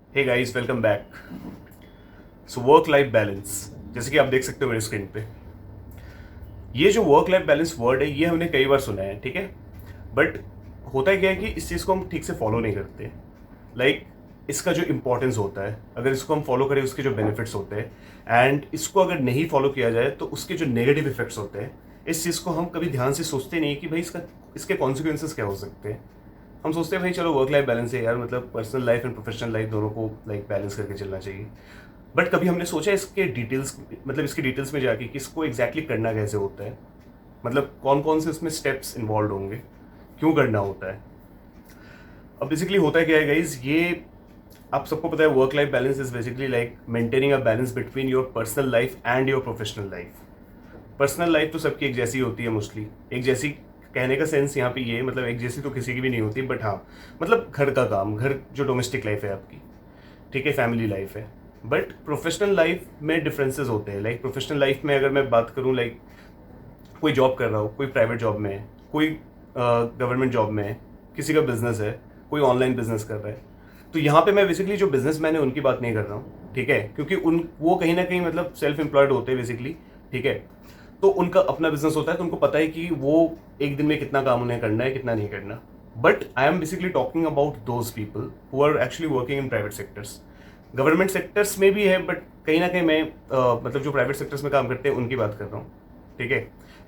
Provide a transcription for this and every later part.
हे guys, welcome back. So work life balance, जैसे कि आप देख सकते हो मेरे स्क्रीन पे, ये जो वर्क लाइफ बैलेंस वर्ड है ये हमने कई बार सुना है, ठीक है। बट होता है क्या है कि इस चीज़ को हम ठीक से फॉलो नहीं करते। लाइक इसका जो इम्पोर्टेंस होता है, अगर इसको हम फॉलो करें उसके जो बेनिफिट्स होते हैं, एंड इसको अगर नहीं फॉलो किया जाए तो उसके जो नेगेटिव इफेक्ट्स होते हैं, इस चीज़ को हम कभी ध्यान से सोचते नहीं कि भाई इसके कॉन्सिक्वेंसेस क्या हो सकते हैं। हम सोचते हैं भाई चलो वर्क लाइफ बैलेंस है यार, मतलब personal life and professional life दोनों को लाइक बैलेंस करके चलना चाहिए। बट कभी हमने सोचा इसके डिटेल्स, मतलब इसके डिटेल्स में जाके कि इसको एग्जैक्टली करना कैसे होता है, मतलब कौन कौन से इसमें स्टेप्स इन्वॉल्व होंगे, क्यों करना होता है। अब बेसिकली होता है क्या है गाइज, ये आप सबको पता है work life balance is basically like maintaining a balance between your personal life and your professional life. Personal life तो सबकी एक जैसी होती है मोस्टली, एक जैसी कहने का सेंस यहाँ पे ये मतलब एक जैसी तो किसी की भी नहीं होती, बट हाँ मतलब घर का काम, घर जो डोमेस्टिक लाइफ है आपकी, ठीक है, फैमिली लाइफ है। बट प्रोफेशनल लाइफ में डिफरेंसेस होते हैं। लाइक प्रोफेशनल लाइफ में अगर मैं बात करूँ, लाइक कोई जॉब कर रहा हो, कोई प्राइवेट जॉब में है, कोई गवर्नमेंट जॉब में है, किसी का बिजनेस है, कोई ऑनलाइन बिजनेस कर रहा है, तो यहाँ पे मैं बेसिकली जो बिजनेसमैन है उनकी बात नहीं कर रहा हूँ, ठीक है, क्योंकि वो कहीं ना कहीं मतलब सेल्फ एम्प्लॉयड होते हैं बेसिकली, ठीक है। तो उनका अपना बिजनेस होता है, तो उनको पता है कि वो एक दिन में कितना काम उन्हें करना है, कितना नहीं करना। But I am basically talking about those people who are actually working in private sectors. Government sectors में भी है, बट कहीं ना कहीं मैं मतलब जो प्राइवेट सेक्टर्स में काम करते हैं उनकी बात कर रहा हूँ, ठीक है।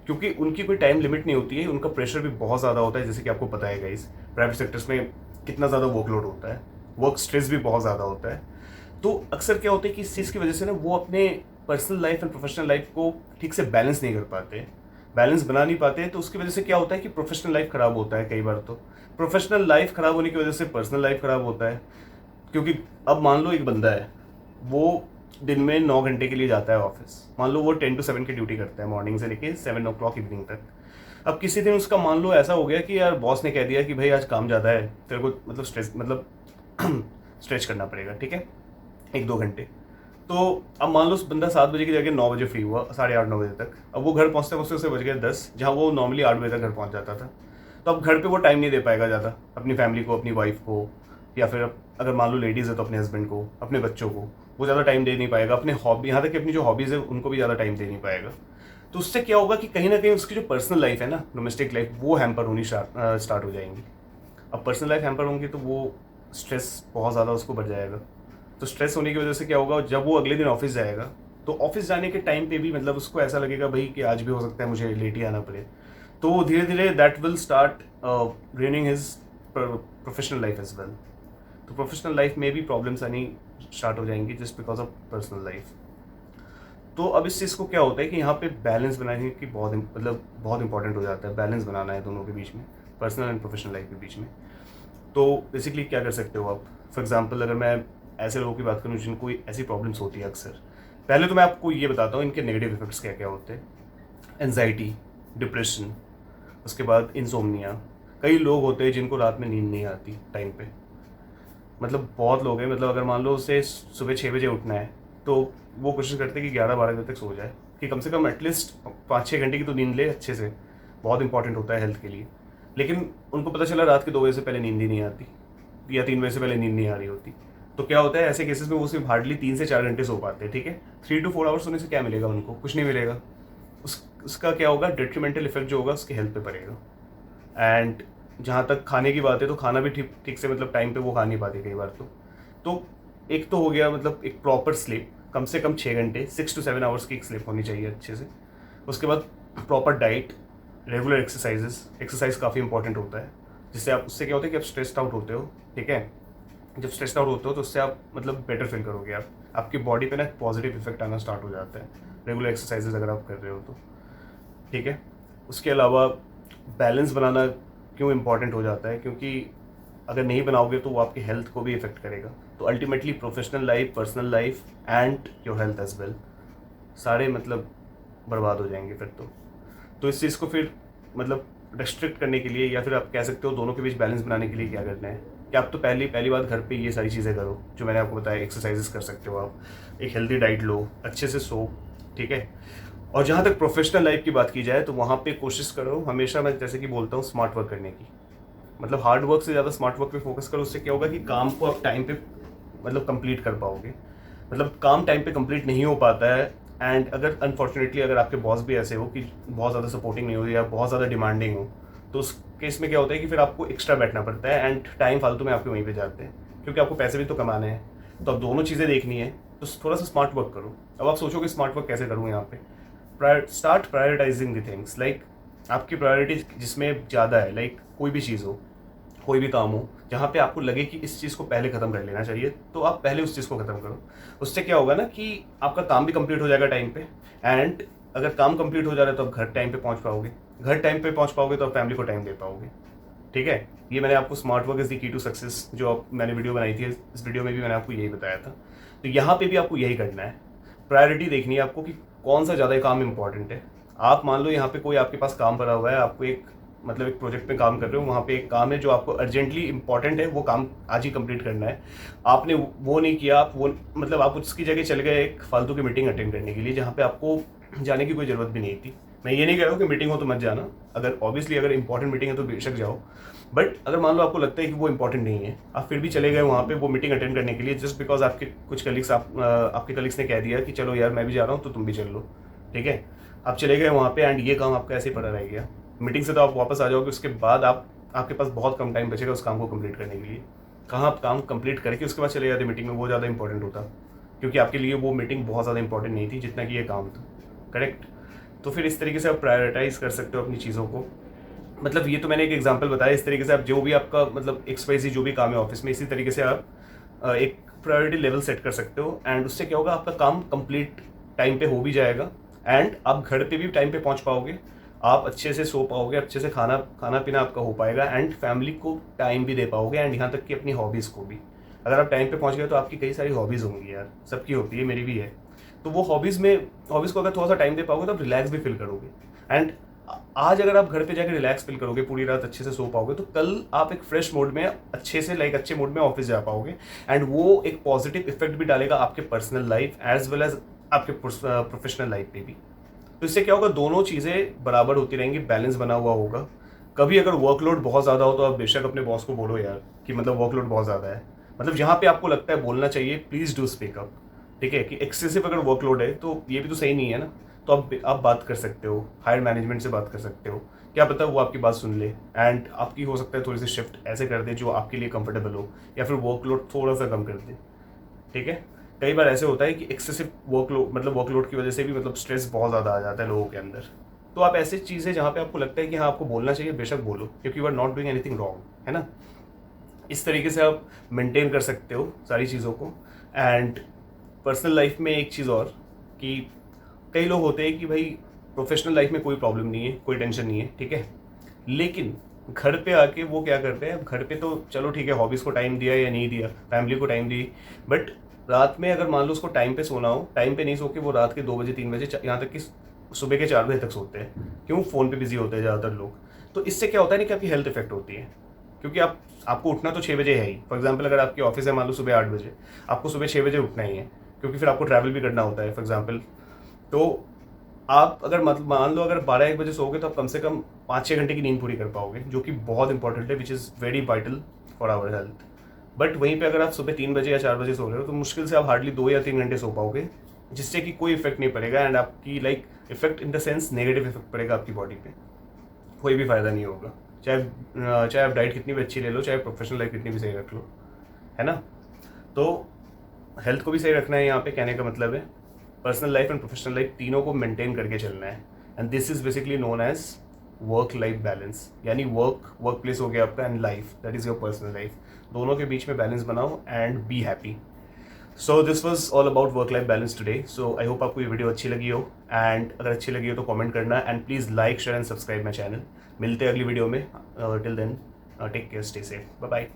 क्योंकि उनकी कोई टाइम लिमिट नहीं होती है, उनका प्रेशर भी बहुत ज़्यादा होता है, जैसे कि आपको पता है गाइस प्राइवेट सेक्टर्स में कितना ज़्यादा वर्कलोड होता है, वर्क स्ट्रेस भी बहुत ज़्यादा होता है। तो अक्सर क्या होता है कि इस चीज़ की वजह से ना वो अपने personal life and professional life को ठीक से बैलेंस नहीं कर पाते, बैलेंस बना नहीं पाते हैं। तो उसकी वजह से क्या होता है कि प्रोफेशनल लाइफ खराब होता है, कई बार तो प्रोफेशनल लाइफ खराब होने की वजह से पर्सनल लाइफ खराब होता है। क्योंकि अब मान लो एक बंदा है, वो दिन में 9 घंटे के लिए जाता है ऑफिस, मान लो वो 10 to 7 की ड्यूटी करता है, मॉर्निंग से लेके 7 o'clock इवनिंग तक। अब किसी दिन उसका मान लो ऐसा हो गया कि यार बॉस ने कह दिया कि भाई आज काम ज़्यादा है, तेरे को मतलब स्ट्रेस मतलब स्ट्रेच करना पड़ेगा, ठीक है, 1-2 घंटे। तो अब मान लो उस बंदा 7 बजे की जगह 9 बजे फ्री हुआ, 8:30-9 बजे तक। अब वो घर पहुँचते पहुँचते उसे बज गए 10, जहाँ वो नॉर्मली 8 बजे तक घर पहुँच जाता था। तो अब घर पे वो टाइम नहीं दे पाएगा ज़्यादा अपनी फैमिली को, अपनी वाइफ को, या फिर अगर मान लो लेडीज़ है तो अपने हस्बैंड को, अपने बच्चों को वो ज़्यादा टाइम दे नहीं पाएगा, अपने हॉबी, यहाँ तक कि अपनी जो हॉबीज़ है उनको भी ज़्यादा टाइम दे नहीं पाएगा। तो उससे क्या होगा कि कहीं ना कहीं उसकी जो पर्सनल लाइफ है ना, डोमेस्टिक लाइफ, वो हैम्पर होनी स्टार्ट हो जाएंगी। अब पर्सनल लाइफ हैम्पर होंगी तो वो स्ट्रेस बहुत ज़्यादा उसको बढ़ जाएगा। तो स्ट्रेस होने की वजह से क्या होगा, जब वो अगले दिन ऑफिस जाएगा तो ऑफिस जाने के टाइम पे भी मतलब उसको ऐसा लगेगा भाई कि आज भी हो सकता है मुझे लेट ही आना पड़े। तो धीरे धीरे that will start draining his professional life as well. तो प्रोफेशनल लाइफ में भी प्रॉब्लम्स आनी स्टार्ट हो जाएंगी just because of personal life. तो अब इस चीज़ को क्या होता है कि यहाँ पे बैलेंस बनाने की बहुत इंपॉर्टेंट हो जाता है, बैलेंस बनाना है दोनों के बीच में, पर्सनल एंड प्रोफेशनल लाइफ के बीच में। तो बेसिकली क्या कर सकते हो आप, फॉर एग्जांपल अगर मैं ऐसे लोगों की बात करूँ जिनको ऐसी प्रॉब्लम्स होती है अक्सर, पहले तो मैं आपको ये बताता हूँ इनके नेगेटिव इफेक्ट्स क्या क्या होते हैं। एनजाइटी, डिप्रेशन, उसके बाद इंसोम्निया। कई लोग होते हैं जिनको रात में नींद नहीं आती टाइम पे, मतलब बहुत लोग हैं, मतलब अगर मान लो उसे सुबह 6 बजे उठना है तो वो कोशिश करते हैं कि 11-12 बजे तक सो जाए, कि कम से कम एटलीस्ट 5-6 घंटे की तो नींद ले अच्छे से, बहुत इंपॉर्टेंट होता है हेल्थ के लिए। लेकिन उनको पता चला रात के 2 बजे से पहले नींद ही नहीं आती, या 3 बजे से पहले नींद नहीं आ रही होती। तो क्या होता है ऐसे केसेस में वो सिर्फ हार्डली 3 से 4 घंटे सो पाते हैं, ठीक है। 3 to 4 आवर्स सोने से क्या मिलेगा उनको, कुछ नहीं मिलेगा। उसका क्या होगा, डेट्रीमेंटल इफेक्ट जो होगा उसके हेल्थ पे पड़ेगा। एंड जहाँ तक खाने की बात है तो खाना भी ठीक ठीक से मतलब टाइम पे वो खा नहीं पाते कई बार। तो एक तो हो गया मतलब एक प्रॉपर स्लीप, कम से कम 6 घंटे, 6 to 7 आवर्स की एक स्लीप होनी चाहिए अच्छे से। उसके बाद प्रॉपर डाइट, रेगुलर एक्सरसाइज काफ़ी इंपॉर्टेंट होता है, जिससे आप, उससे क्या होता है कि आप स्ट्रेस्ड आउट होते हो, ठीक है। जब स्ट्रेस्ड आउट होते हो तो उससे आप मतलब बेटर फील करोगे, आप आपकी बॉडी पे ना पॉजिटिव इफेक्ट आना स्टार्ट हो जाता है, रेगुलर एक्सरसाइजेज अगर आप कर रहे हो तो, ठीक है। उसके अलावा बैलेंस बनाना क्यों इम्पॉर्टेंट हो जाता है, क्योंकि अगर नहीं बनाओगे तो वो आपकी हेल्थ को भी इफेक्ट करेगा। तो ultimately professional life, personal life and your health as well, सारे मतलब बर्बाद हो जाएंगे फिर तो इस चीज़ को फिर मतलब रेस्ट्रिक्ट करने के लिए, या फिर आप कह सकते हो दोनों के बीच बैलेंस बनाने के लिए क्या करना है कि आप तो पहली बात घर पे ये सारी चीज़ें करो जो मैंने आपको बताया। एक्सरसाइजेस कर सकते हो आप, एक हेल्दी डाइट लो, अच्छे से सो, ठीक है। और जहाँ तक प्रोफेशनल लाइफ की बात की जाए तो वहाँ पे कोशिश करो हमेशा, मैं जैसे कि बोलता हूँ, स्मार्ट वर्क करने की। मतलब हार्ड वर्क से ज़्यादा स्मार्ट वर्क पे फोकस करो। उससे क्या होगा कि काम को आप टाइम पे मतलब कंप्लीट कर पाओगे। मतलब काम टाइम पे कंप्लीट नहीं हो पाता है, एंड अगर अनफॉर्चुनेटली अगर आपके बॉस भी ऐसे हो कि बहुत ज़्यादा सपोर्टिंग नहीं हो या बहुत ज़्यादा डिमांडिंग हो, तो उस केस में क्या होता है कि फिर आपको एक्स्ट्रा बैठना पड़ता है एंड टाइम फालतू में आपके वहीं पे जाते हैं, क्योंकि आपको पैसे भी तो कमाने हैं। तो अब दोनों चीज़ें देखनी है, तो थोड़ा सा स्मार्ट वर्क करो। अब आप सोचोगे स्मार्ट वर्क कैसे करूँ यहाँ पे। Start prioritising the things, like आपकी प्रायोरिटी जिसमें ज़्यादा है, लाइक कोई भी चीज़ हो, कोई भी काम हो जहाँ पे आपको लगे कि इस चीज़ को पहले ख़त्म कर लेना चाहिए, तो आप पहले उस चीज़ को ख़त्म करो। उससे क्या होगा ना कि आपका काम भी कंप्लीट हो जाएगा टाइम पे, एंड अगर काम कंप्लीट हो जा रहा है तो आप घर टाइम पे पहुँच पाओगे, घर टाइम पे पहुँच पाओगे तो आप फैमिली को टाइम दे पाओगे। ठीक है, ये मैंने आपको smart work is the key to success जो मैंने वीडियो बनाई थी, इस वीडियो में भी मैंने आपको यही बताया था। तो यहाँ पे भी आपको यही करना है, प्रायोरिटी देखनी है आपको कि कौन सा ज़्यादा काम इंपॉर्टेंट है। आप मान लो यहाँ पे कोई आपके पास काम पड़ा हुआ है, आपको एक मतलब एक प्रोजेक्ट पे काम कर रहे हो, वहाँ पे एक काम है जो आपको अर्जेंटली इंपॉर्टेंट है, वो काम आज ही कंप्लीट करना है। आपने वो नहीं किया, आप वो मतलब आप उसकी जगह चले गए एक फालतू की मीटिंग अटेंड करने के लिए, जहाँ पे आपको जाने की कोई ज़रूरत भी नहीं थी। मैं ये नहीं कह रहा हूँ कि मीटिंग हो तो मत जाना, अगर ऑब्वियसली अगर इंपॉर्टेंट मीटिंग है तो बेशक जाओ, बट अगर मान लो आपको लगता है कि वो इंपॉर्टेंट नहीं है, आप फिर भी चले गए वहाँ पे वो मीटिंग अटेंड करने के लिए, जस्ट बिकॉज आपके कुछ कलीग्स आपके कलीग्स ने कह दिया कि चलो यार मैं भी जा रहा हूँ तो तुम भी चल लो। ठीक है, आप चले गए वहाँ पे एंड ये काम आपका ऐसे ही पड़ा रह गया। मीटिंग से तो आप वापस आ जाओगे, उसके बाद आपके पास बहुत कम टाइम बचेगा उस काम को कंप्लीट करने के लिए। कहाँ आप काम कंप्लीट करके उसके बाद चले जाते मीटिंग में, वो ज़्यादा इंपॉर्टेंट होता, क्योंकि आपके लिए वो मीटिंग बहुत ज़्यादा इंपॉर्टेंट नहीं थी जितना कि ये काम था। करेक्ट। तो फिर इस तरीके से आप प्रायोरिटाइज कर सकते हो अपनी चीज़ों को। मतलब ये तो मैंने एक एग्जांपल बताया, इस तरीके से आप जो भी आपका मतलब XYZ जो भी काम है ऑफिस में, इसी तरीके से आप एक प्रायोरिटी लेवल सेट कर सकते हो, एंड उससे क्या होगा आपका काम कंप्लीट टाइम पे हो भी जाएगा, एंड आप घर पे भी टाइम पे पहुंच पाओगे, आप अच्छे से सो पाओगे, अच्छे से खाना पीना आपका हो पाएगा, एंड फैमिली को टाइम भी दे पाओगे, एंड यहाँ तक कि अपनी हॉबीज़ को भी। अगर आप टाइम पे पहुंच गए तो आपकी कई सारी हॉबीज़ होंगी यार, सबकी होती है, मेरी भी है। तो वो हॉबीज़ को अगर थोड़ा सा टाइम दे पाओगे तो आप रिलैक्स भी फील करोगे, एंड आज अगर आप घर पे जाकर रिलैक्स फील करोगे, पूरी रात अच्छे से सो पाओगे, तो कल आप एक फ्रेश मूड में अच्छे से अच्छे मूड में ऑफिस जा पाओगे, एंड वो एक पॉजिटिव इफेक्ट भी डालेगा आपके personal life as well as आपके प्रोफेशनल लाइफ पे भी। तो इससे क्या होगा, दोनों चीज़ें बराबर होती रहेंगी, बैलेंस बना हुआ होगा। कभी अगर वर्कलोड बहुत ज़्यादा हो तो आप बेशक अपने बॉस को बोलो यार कि मतलब वर्कलोड बहुत ज़्यादा है, मतलब जहाँ पे आपको लगता है बोलना चाहिए, प्लीज़ डू स्पीक अप। ठीक है, कि एक्सेसिव अगर वर्कलोड है तो ये भी तो सही नहीं है ना, तो आप बात कर सकते हो, हायर मैनेजमेंट से बात कर सकते हो, क्या पता वो आपकी बात सुन ले, एंड आपकी हो सकता है थोड़ी सी शिफ्ट ऐसे कर दे जो आपके लिए कंफर्टेबल हो, या फिर वर्कलोड थोड़ा सा कम कर दे। ठीक है, कई बार ऐसे होता है कि एक्सेसिव वर्कलोड की वजह से भी मतलब स्ट्रेस बहुत ज़्यादा आ जाता है लोगों के अंदर। तो आप ऐसी चीज़ें जहाँ पे आपको लगता है कि हाँ आपको बोलना चाहिए, बेशक बोलो, क्योंकि you are not doing anything wrong, है ना। इस तरीके से आप मेंटेन कर सकते हो सारी चीज़ों को। एंड पर्सनल लाइफ में एक चीज़ और, कि कई लोग होते हैं कि भाई प्रोफेशनल लाइफ में कोई प्रॉब्लम नहीं है, कोई टेंशन नहीं है, ठीक है, लेकिन घर पे आके वो क्या करते हैं, घर पे तो चलो ठीक है हॉबीज़ को टाइम दिया या नहीं दिया, फैमिली को टाइम दी, बट रात में अगर मान लो उसको टाइम पे सोना हो, टाइम पे नहीं सो के वो रात के 2 बजे 3 बजे यहाँ तक कि सुबह के 4 बजे तक सोते हैं। क्यों? फ़ोन पे बिजी होते हैं ज़्यादातर लोग। तो इससे क्या होता है ना कि आपकी हेल्थ इफेक्ट होती है, क्योंकि आपको उठना तो 6 बजे है ही। फॉर एग्जाम्पल अगर आपकी ऑफिस है मान लो सुबह 8 बजे, आपको सुबह 6 बजे उठना ही है, क्योंकि फिर आपको ट्रैवल भी करना होता है फॉर एग्जाम्पल। तो आप अगर मान लो अगर 12-1 बजे सोओगे तो आप कम से कम 5-6 घंटे की नींद पूरी कर पाओगे, जो कि बहुत इंपॉर्टेंट है, which is very vital for our health. But वहीं पे अगर आप सुबह 3 बजे या 4 बजे सो रहे हो तो मुश्किल से आप हार्डली 2 या 3 घंटे सो पाओगे, जिससे कि कोई इफेक्ट नहीं पड़ेगा, एंड आपकी effect in the sense negative effect पड़ेगा आपकी बॉडी पे, कोई भी फ़ायदा नहीं होगा। चाहे आप डाइट कितनी भी अच्छी ले लो, चाहे प्रोफेशनल लाइफ कितनी भी सही रख लो, है ना। तो हेल्थ को भी सही रखना है, यहाँ पे कहने का मतलब है personal life and professional life तीनों को मेंटेन करके चलना है, and this is basically known as work life balance. यानी वर्क प्लेस हो गया आपका, and life that is your personal life, दोनों के बीच में बैलेंस बनाओ and be happy. So this was all about work life balance today. So I hope आपको ये वीडियो अच्छी लगी हो, एंड अगर अच्छी लगी हो तो कमेंट करना, and please like share and subscribe my channel. मिलते हैं अगली वीडियो में। Till then take care, stay safe, bye bye.